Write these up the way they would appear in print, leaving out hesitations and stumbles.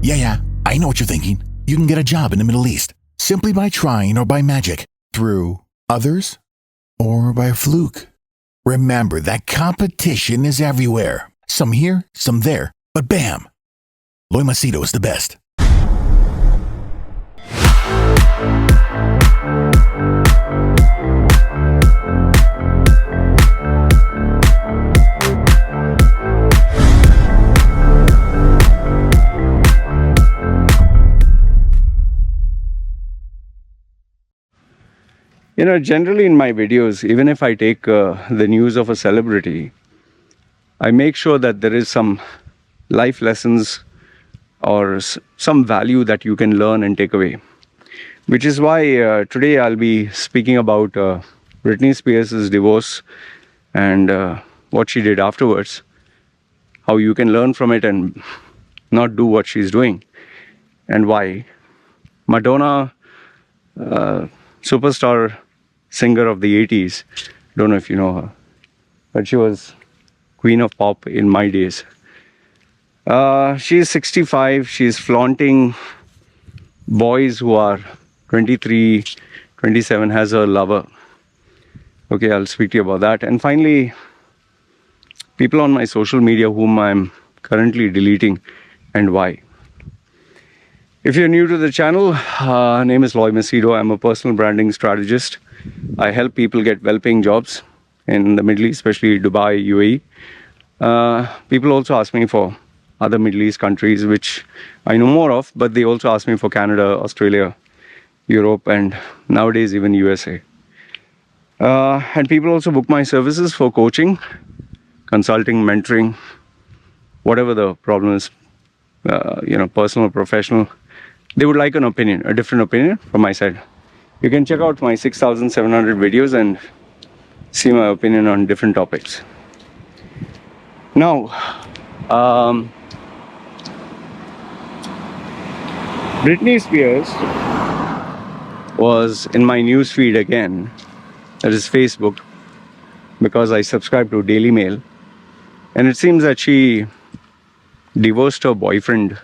Yeah, I know what you're thinking. You can get a job in the Middle East simply by trying or by magic, through others or by fluke. Remember that competition is everywhere. Some here, some there, but bam! Loy Machedo is the best. Generally in my videos, even if I take the news of a celebrity, I make sure that there is some life lessons or some value that you can learn and take away. Which is why today I'll be speaking about Britney Spears' divorce and what she did afterwards, how you can learn from it and not do what she's doing, and why. Madonna, superstar singer of the 80s, don't know if you know her, but she was queen of pop in my days. She's 65, she's flaunting boys who are 23, 27, has a lover. Okay, I'll speak to you about that. And finally, people on my social media whom I'm currently deleting and why. If you're new to the channel, name is Loy Machedo. I'm a personal branding strategist. I help people get well-paying jobs in the Middle East, especially Dubai, UAE. People also ask me for other Middle East countries, which I know more of, but they also ask me for Canada, Australia, Europe, and nowadays even USA. And people also book my services for coaching, consulting, mentoring, whatever the problem is, personal, professional. They would like an opinion, a different opinion from my side. You can check out my 6,700 videos and see my opinion on different topics. Now, Britney Spears was in my news feed again, that is Facebook, because I subscribe to Daily Mail, and it seems that she divorced her husband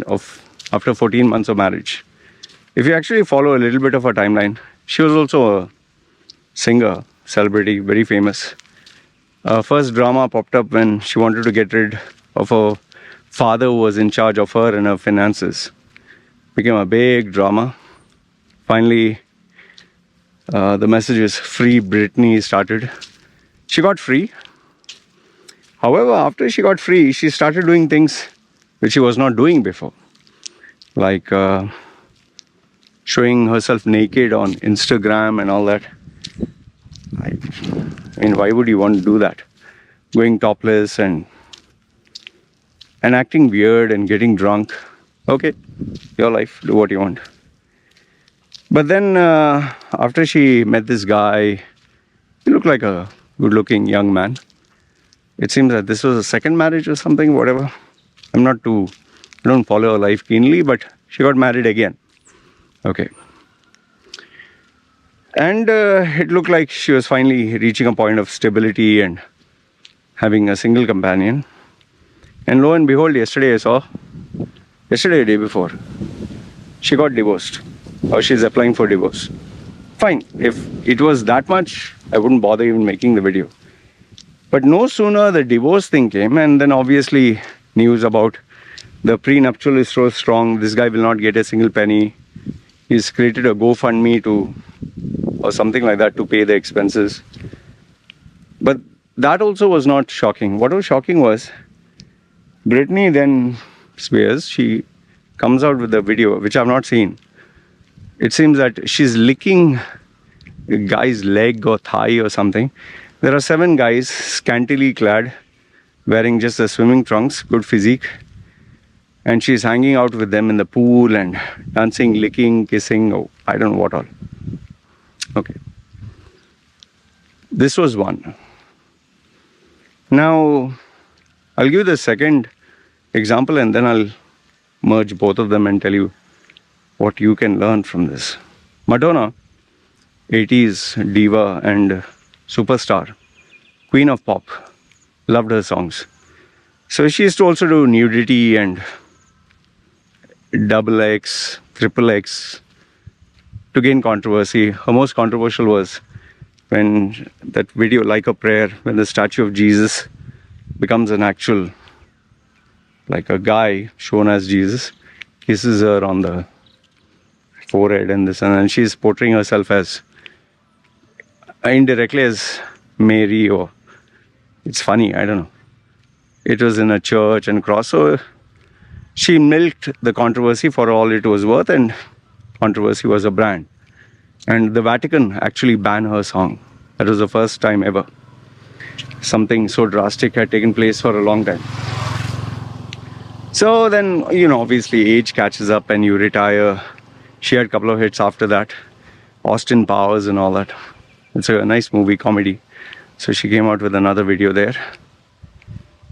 after 14 months of marriage. If you actually follow a little bit of her timeline, she was also a singer, celebrity, very famous. First drama popped up when she wanted to get rid of her father who was in charge of her and her finances. Became a big drama. Finally, the message is Free Britney started. She got free. However, after she got free, she started doing things which she was not doing before. Like showing herself naked on Instagram and all that. I mean, why would you want to do that? Going topless and acting weird and getting drunk. Okay, your life, do what you want. But then after she met this guy, he looked like a good-looking young man. It seems that this was a second marriage or something, whatever. I don't follow her life keenly, but she got married again. Okay. And it looked like she was finally reaching a point of stability and having a single companion. And lo and behold, yesterday, the day before, she got divorced. Or she's applying for divorce. Fine, if it was that much, I wouldn't bother even making the video. But no sooner the divorce thing came, and then obviously news about the prenuptial is so strong, this guy will not get a single penny. He's created a GoFundMe or something like that to pay the expenses. But that also was not shocking. What was shocking was Britney then Spears, she comes out with a video, which I've not seen. It seems that she's licking a guy's leg or thigh or something. There are 7 guys scantily clad, wearing just the swimming trunks, good physique. And she's hanging out with them in the pool and dancing, licking, kissing, I don't know what all. Okay. This was one. Now, I'll give the second example and then I'll merge both of them and tell you what you can learn from this. Madonna, 80s diva and superstar, queen of pop, loved her songs. So she used to also do nudity and double X, triple X to gain controversy. Her most controversial was when that video, Like a Prayer, when the statue of Jesus becomes an actual, like a guy shown as Jesus, kisses her on the forehead and this, and then she's portraying herself as indirectly as Mary, or it's funny, I don't know. It was in a church and cross, so she milked the controversy for all it was worth, and controversy was a brand. And the Vatican actually banned her song. That was the first time ever something so drastic had taken place for a long time. So then, obviously age catches up and you retire. She had a couple of hits after that, Austin Powers and all that. It's a nice movie, comedy. So she came out with another video there.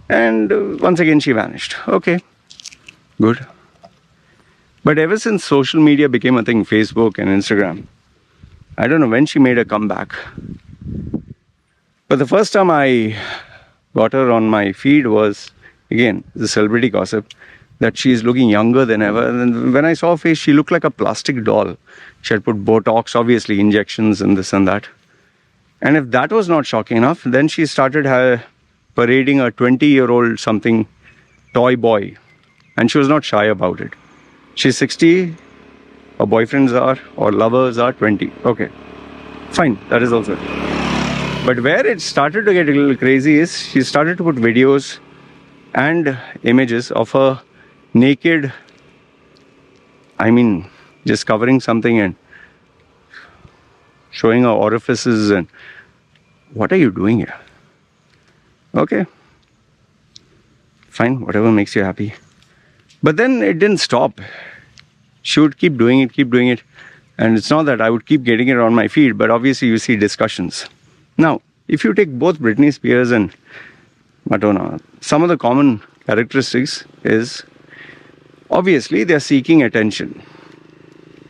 And once again she vanished. Okay, good. But ever since social media became a thing, Facebook and Instagram, I don't know when she made a comeback. But the first time I got her on my feed was, again, the celebrity gossip, that she's looking younger than ever. And when I saw her face, she looked like a plastic doll. She had put Botox, obviously, injections and this and that. And if that was not shocking enough, then she started parading a 20-year-old something toy boy. And she was not shy about it. She's 60, her boyfriends are, or lovers are 20. Okay, fine, that is also. But where it started to get a little crazy is she started to put videos and images of her naked, just covering something and showing her orifices. And what are you doing here? Okay, fine, whatever makes you happy. But then it didn't stop. She would keep doing it. And it's not that I would keep getting it on my feed, but obviously you see discussions. Now, if you take both Britney Spears and Madonna, some of the common characteristics is, obviously they're seeking attention.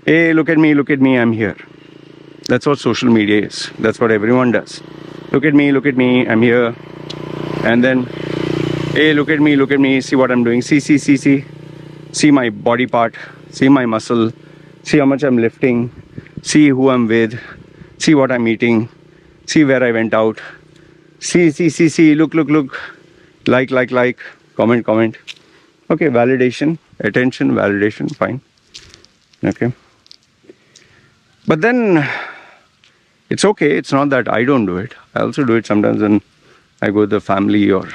Hey, look at me, I'm here. That's what social media is. That's what everyone does. Look at me, I'm here. And then, hey, look at me, see what I'm doing. See my body part, see my muscle, see how much I'm lifting, see who I'm with, see what I'm eating, see where I went out, see, look, like, comment. Okay, validation, attention, validation, fine. Okay. But then, it's okay, it's not that I don't do it. I also do it sometimes when I go with the family, or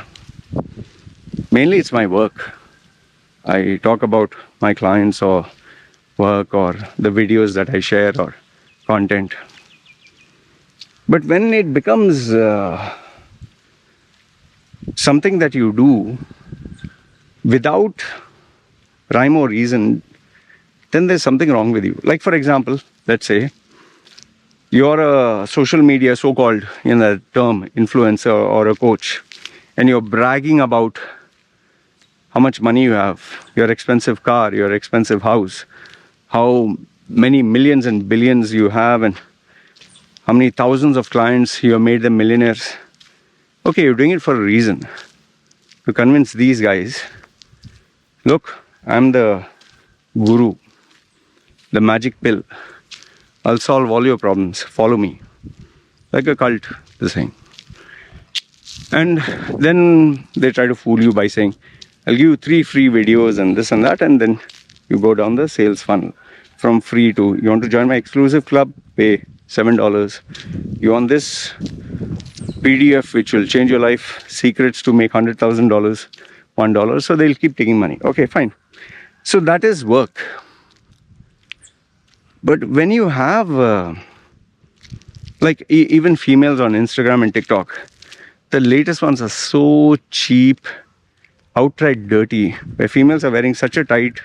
mainly it's my work. I talk about my clients or work or the videos that I share or content. But when it becomes something that you do without rhyme or reason, then there's something wrong with you. Like, for example, let's say you're a social media so-called, term, influencer or a coach, and you're bragging about how much money you have, your expensive car, your expensive house, how many millions and billions you have, and how many thousands of clients you have made them millionaires. Okay, you're doing it for a reason. To convince these guys, look, I'm the guru, the magic pill. I'll solve all your problems. Follow me. Like a cult, the saying. And then they try to fool you by saying, I'll give you 3 free videos and this and that, and then you go down the sales funnel from free to, you want to join my exclusive club, pay $7. You want this PDF which will change your life, secrets to make $100,000, $1. So they'll keep taking money. Okay, fine. So that is work. But when you have, even females on Instagram and TikTok, the latest ones are so cheap, outright dirty, where females are wearing such a tight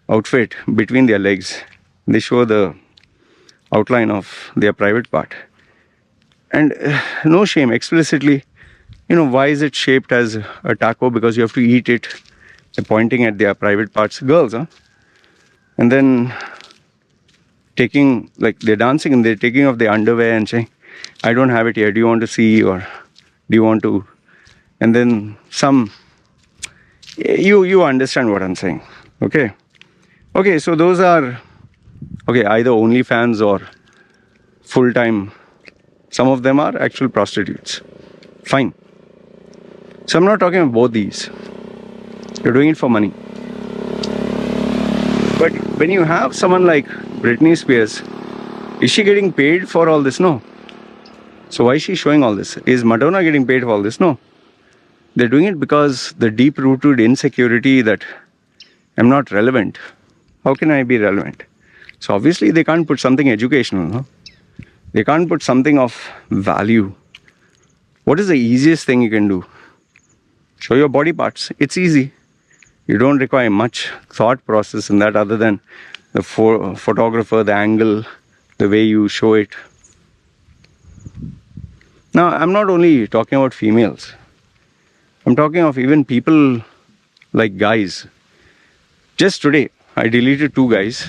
outfit between their legs. They show the outline of their private part. And no shame, explicitly, why is it shaped as a taco? Because you have to eat it. They're pointing at their private parts. Girls, huh? And then they're dancing and they're taking off their underwear and saying, I don't have it here. Do you want to see, or do you want to? And then some You understand what I'm saying, okay? Okay, so those are, okay, either OnlyFans or full-time. Some of them are actual prostitutes. Fine. So I'm not talking about both these. You're doing it for money. But when you have someone like Britney Spears, is she getting paid for all this? No. So why is she showing all this? Is Madonna getting paid for all this? No. They're doing it because the deep-rooted insecurity that I'm not relevant. How can I be relevant? So obviously they can't put something educational, no? They can't put something of value. What is the easiest thing you can do? Show your body parts. It's easy. You don't require much thought process in that other than the photographer, the angle, the way you show it. Now, I'm not only talking about females. I'm talking of even people like guys. Just today, I deleted 2 guys,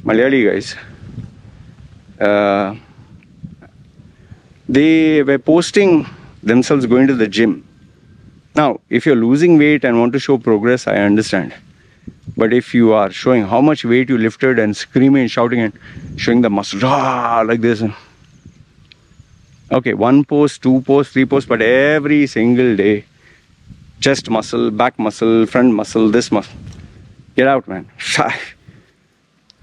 Malayali guys. They were posting themselves going to the gym. Now, if you're losing weight and want to show progress, I understand. But if you are showing how much weight you lifted and screaming and shouting and showing the muscle like this, okay, 1 post, 2 posts, 3 posts, but every single day, chest muscle, back muscle, front muscle, this muscle. Get out, man.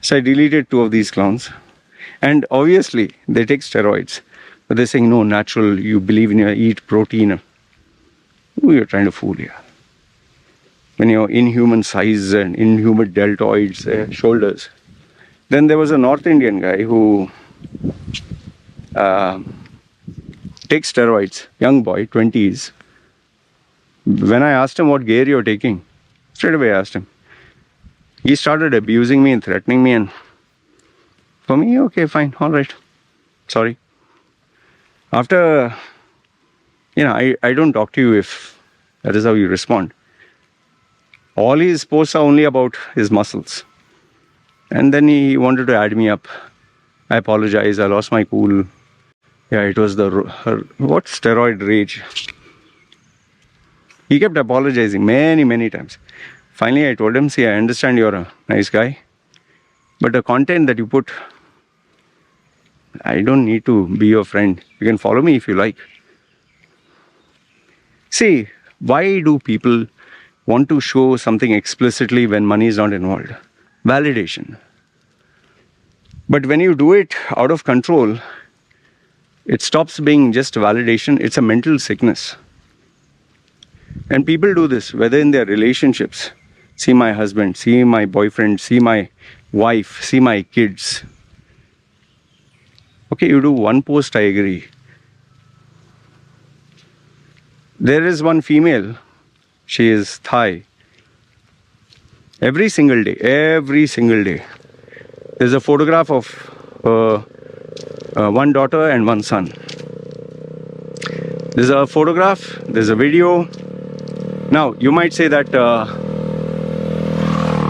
So I deleted 2 of these clowns. And obviously, they take steroids. But they're saying, no, natural, you believe in your eat protein. Who you're trying to fool here? When you're inhuman size and inhuman deltoids, shoulders. Then there was a North Indian guy who takes steroids, young boy, 20s. When I asked him what gear you're taking, straight away I asked him. He started abusing me and threatening me, and for me, okay, fine, all right, sorry. After, I don't talk to you if that is how you respond. All his posts are only about his muscles. And then he wanted to add me up. I apologize, I lost my cool. Yeah, it was what steroid rage. He kept apologizing many times. Finally, I told him, see, I understand you're a nice guy, but the content that you put, I don't need to be your friend. You can follow me if you like. See, why do people want to show something explicitly when money is not involved? Validation. But when you do it out of control, it stops being just validation, it's a mental sickness. And people do this, whether in their relationships. See my husband, see my boyfriend, see my wife, see my kids. Okay, you do 1 post, I agree. There is one female, she is Thai. Every single day, there's a photograph of 1 daughter and 1 son. There's a photograph, there's a video. Now, you might say that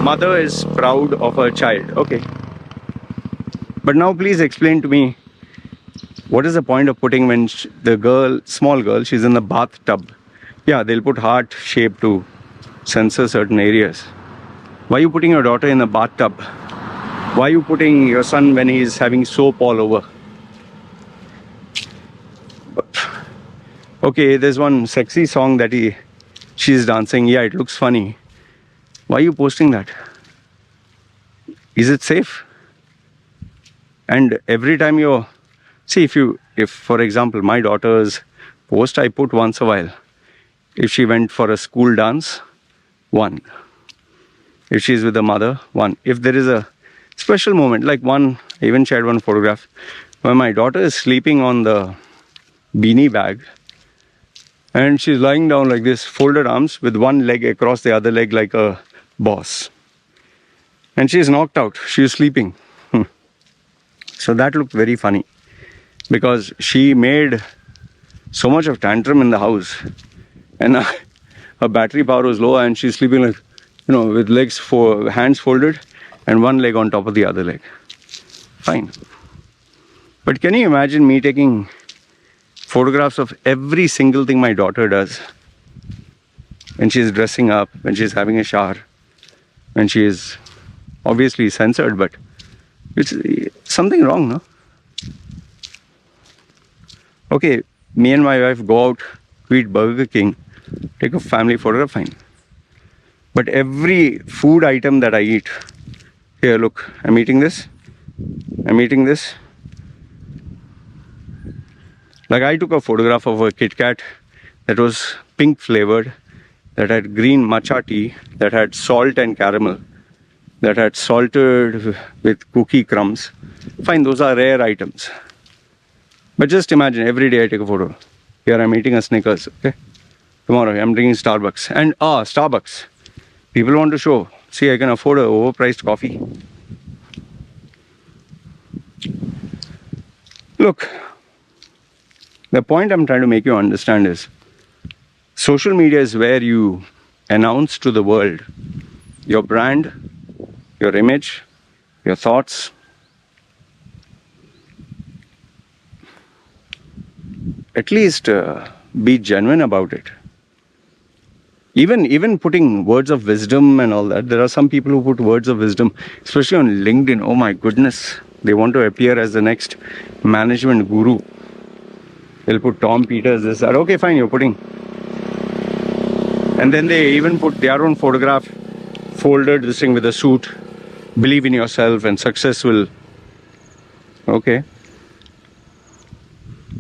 mother is proud of her child. Okay. But now please explain to me, what is the point of putting when the girl, small girl, she's in the bathtub? Yeah, they'll put heart shape to censor certain areas. Why are you putting your daughter in the bathtub? Why are you putting your son when he's having soap all over? Okay, there's one sexy song that she's dancing. Yeah, it looks funny. Why are you posting that? Is it safe? And every time see, if for example, my daughter's post I put once a while. If she went for a school dance, 1. If she's with the mother, 1. If there is a special moment, like I even shared one photograph where my daughter is sleeping on the beanie bag and she's lying down like this, folded arms with 1 leg across the other leg like a boss. And she's knocked out, she's sleeping. So that looked very funny because she made so much of tantrum in the house and her battery power was low and she's sleeping like, with hands folded and 1 leg on top of the other leg. Fine. But can you imagine me taking photographs of every single thing my daughter does? when she's dressing up, when she's having a shower, when she is obviously censored, but it's something wrong, no? Okay, me and my wife go out to eat Burger King, take a family photo, fine. But every food item that I eat, here, look, I'm eating this. Like I took a photograph of a Kit Kat that was pink flavored, that had green matcha tea, that had salt and caramel, that had salted with cookie crumbs. Fine, those are rare items. But just imagine, every day I take a photo. Here I'm eating a Snickers, okay? Tomorrow I'm drinking Starbucks. And Starbucks. People want to show, see, I can afford an overpriced coffee. Look, the point I'm trying to make you understand is, social media is where you announce to the world your brand, your image, your thoughts. At least be genuine about it. Even putting words of wisdom and all that. There are some people who put words of wisdom, especially on LinkedIn. Oh my goodness. They want to appear as the next management guru. They'll put Tom Peters, this, that. Okay, fine, you're putting. And then they even put their own photograph, folded this thing with a suit. Believe in yourself and success will. Okay.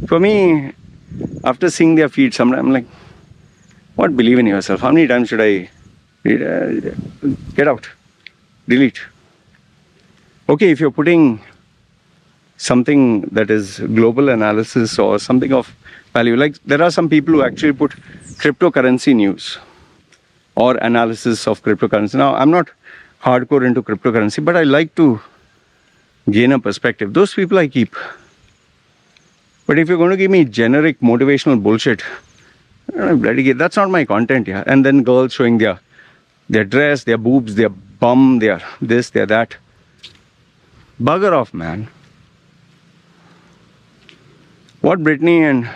For me, after seeing their feed, sometimes I'm like, what believe in yourself? How many times should I get out? Delete. Okay, if you're putting something that is global analysis or something of value, like there are some people who actually put cryptocurrency news or analysis of cryptocurrency. Now, I'm not hardcore into cryptocurrency, but I like to gain a perspective. Those people I keep. But if you're going to give me generic motivational bullshit, that's not my content, yeah. And then girls showing their dress, their boobs, their bum, their this, their that. Bugger off, man. What Britney and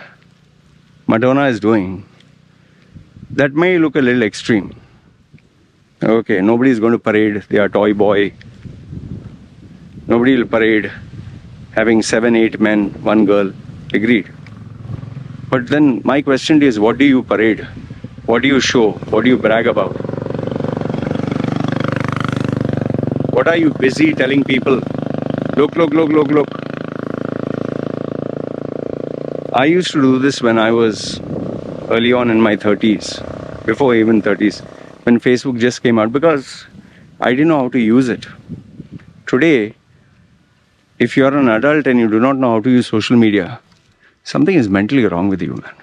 Madonna is doing, that may look a little extreme. Okay, nobody's going to parade their toy boy. Nobody will parade having 7, 8 men, 1 girl. Agreed. But then my question is, what do you parade? What do you show? What do you brag about? What are you busy telling people? Look. I used to do this when I was early on in my 30s, before even 30s, when Facebook just came out, because I didn't know how to use it. Today, if you're an adult and you do not know how to use social media, something is mentally wrong with you, man.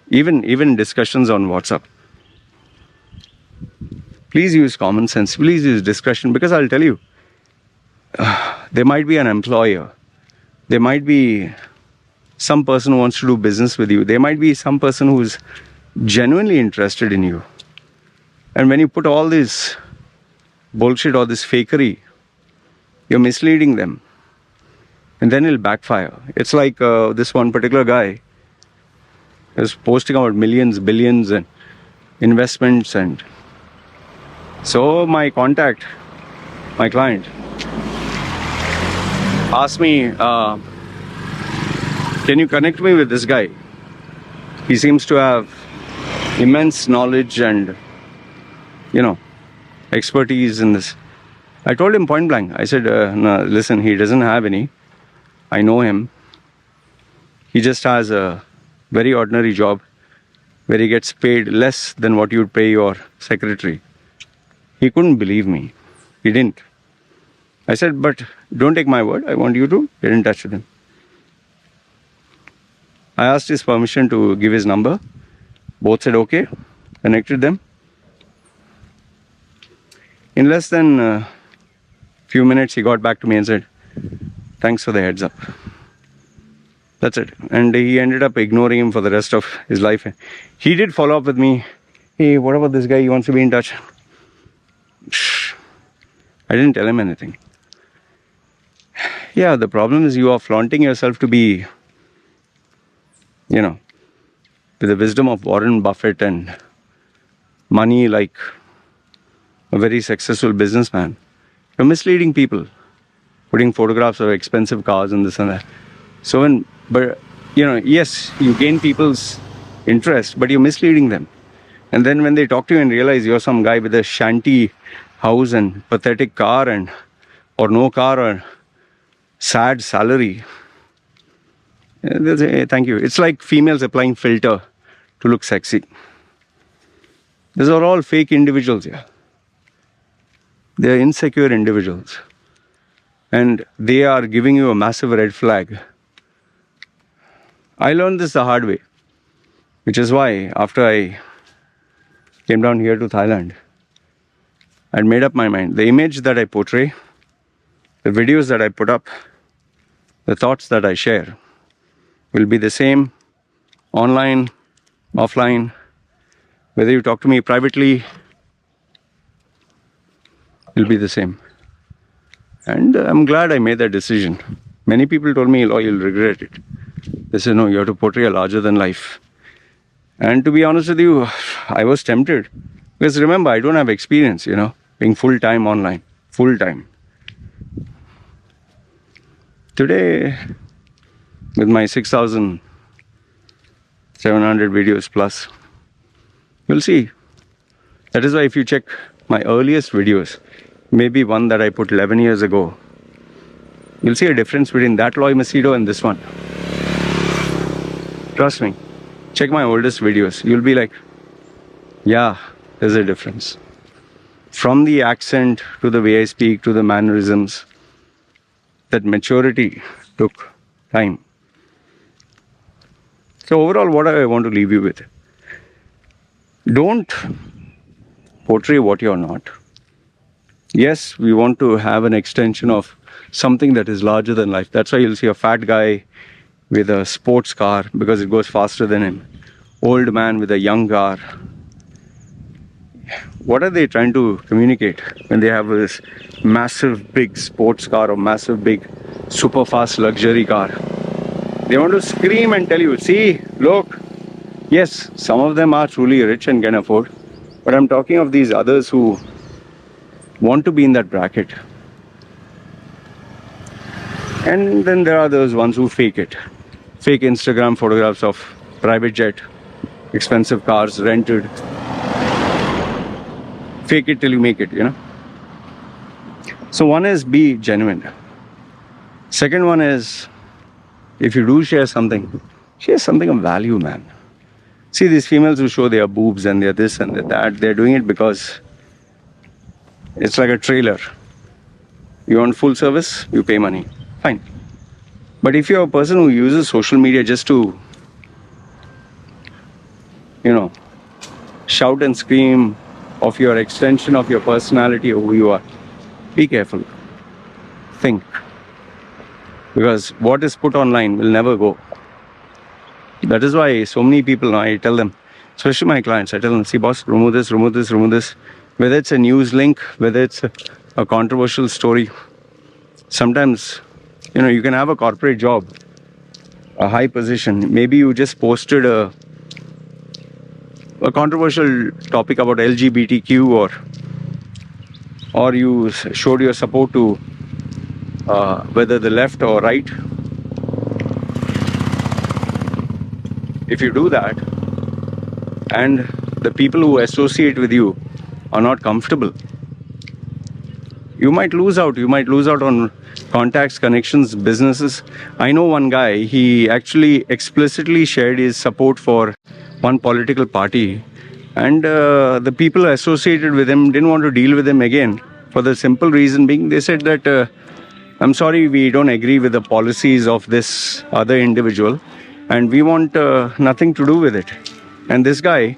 Even discussions on WhatsApp. Please use common sense. Please use discussion, because I'll tell you, there might be an employer. There might be some person who wants to do business with you. There might be some person who's genuinely interested in you. And when you put all this bullshit or this fakery, you're misleading them. And then it'll backfire. It's like this one particular guy is posting about millions, billions and investments. And so my client asked me, can you connect me with this guy? He seems to have immense knowledge and, expertise in this. I told him point blank. I said, no, listen, he doesn't have any. I know him. He just has a very ordinary job where he gets paid less than what you'd pay your secretary. He couldn't believe me. He didn't. I said, but don't take my word. I want you to get in touch with him. I asked his permission to give his number. Both said okay. Connected them. In less than a few minutes, he got back to me and said, thanks for the heads up. That's it. And he ended up ignoring him for the rest of his life. He did follow up with me. Hey, what about this guy? He wants to be in touch. I didn't tell him anything. Yeah, the problem is you are flaunting yourself to be, with the wisdom of Warren Buffett and money like a very successful businessman. You're misleading people, putting photographs of expensive cars and this and that. So yes, you gain people's interest, but you're misleading them. And then when they talk to you and realize you're some guy with a shanty house and pathetic car or no car or sad salary, they'll say, hey, thank you. It's like females applying filter to look sexy. These are all fake individuals here. They're insecure individuals. And they are giving you a massive red flag. I learned this the hard way, which is why after I came down here to Thailand, I'd made up my mind. The image that I portray, the videos that I put up, the thoughts that I share will be the same online, offline, whether you talk to me privately, it'll be the same. And I'm glad I made that decision. Many people told me, oh, you'll regret it. They said, no, you have to portray a larger than life. And to be honest with you, I was tempted. Because remember, I don't have experience, being full-time online. Full-time. Today, with my 6,700 videos plus, you'll see. That is why if you check my earliest videos, maybe one that I put 11 years ago, you'll see a difference between that Loy Machedo and this one. Trust me. Check my oldest videos. You'll be like, yeah, there's a difference. From the accent to the way I speak to the mannerisms, that maturity took time. So overall, what I want to leave you with, don't portray what you're not. Yes, we want to have an extension of something that is larger than life. That's why you'll see a fat guy with a sports car because it goes faster than him. Old man with a young car. What are they trying to communicate when they have this massive big sports car or massive big super fast luxury car? They want to scream and tell you, see, look. Yes, some of them are truly rich and can afford. But I'm talking of these others who want to be in that bracket. And then there are those ones who fake it. Fake Instagram photographs of private jet, expensive cars, rented. Fake it till you make it, So one is be genuine. Second one is, if you do share something of value, man. See, these females who show their boobs and they're this and they're that, they're doing it because it's like a trailer. You want full service, you pay money. Fine. But if you're a person who uses social media just to, shout and scream of your extension of your personality or who you are, be careful. Think. Because what is put online will never go. That is why so many people, I tell them, especially my clients, I tell them, see boss, remove this. Whether it's a news link, whether it's a controversial story. Sometimes, you can have a corporate job, a high position. Maybe you just posted a controversial topic about LGBTQ or you showed your support to whether the left or right. If you do that and the people who associate with you are not comfortable, you might lose out. You might lose out on contacts, connections, businesses. I know one guy, he actually explicitly shared his support for one political party, and the people associated with him didn't want to deal with him again for the simple reason being they said that I'm sorry, we don't agree with the policies of this other individual and we want nothing to do with it. And this guy,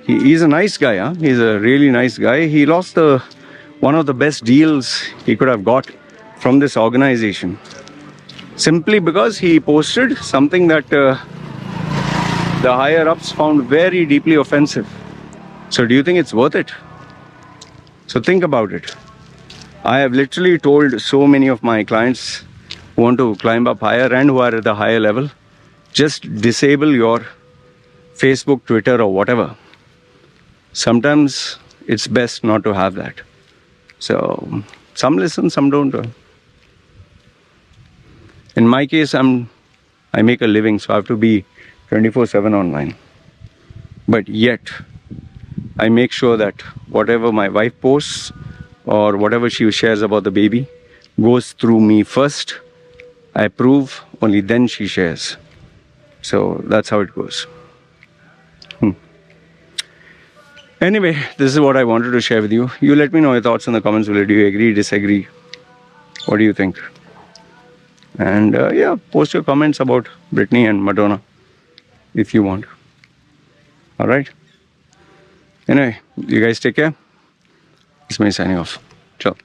he's a nice guy, huh? He's a really nice guy. He lost one of the best deals he could have got from this organization simply because he posted something that the higher ups found very deeply offensive. So do you think it's worth it? So think about it. I have literally told so many of my clients who want to climb up higher and who are at the higher level, just disable your Facebook, Twitter or whatever. sometimes it's best not to have that. So some listen, some don't. In my case, I make a living, so I have to be 24/7 online. But yet, I make sure that whatever my wife posts or whatever she shares about the baby goes through me first. I approve, only then she shares. So that's how it goes. Anyway, this is what I wanted to share with you. You let me know your thoughts in the comments below. Do you agree, disagree? What do you think? And yeah, post your comments about Britney and Madonna if you want. All right. Anyway, you guys take care. It's me signing off. Ciao.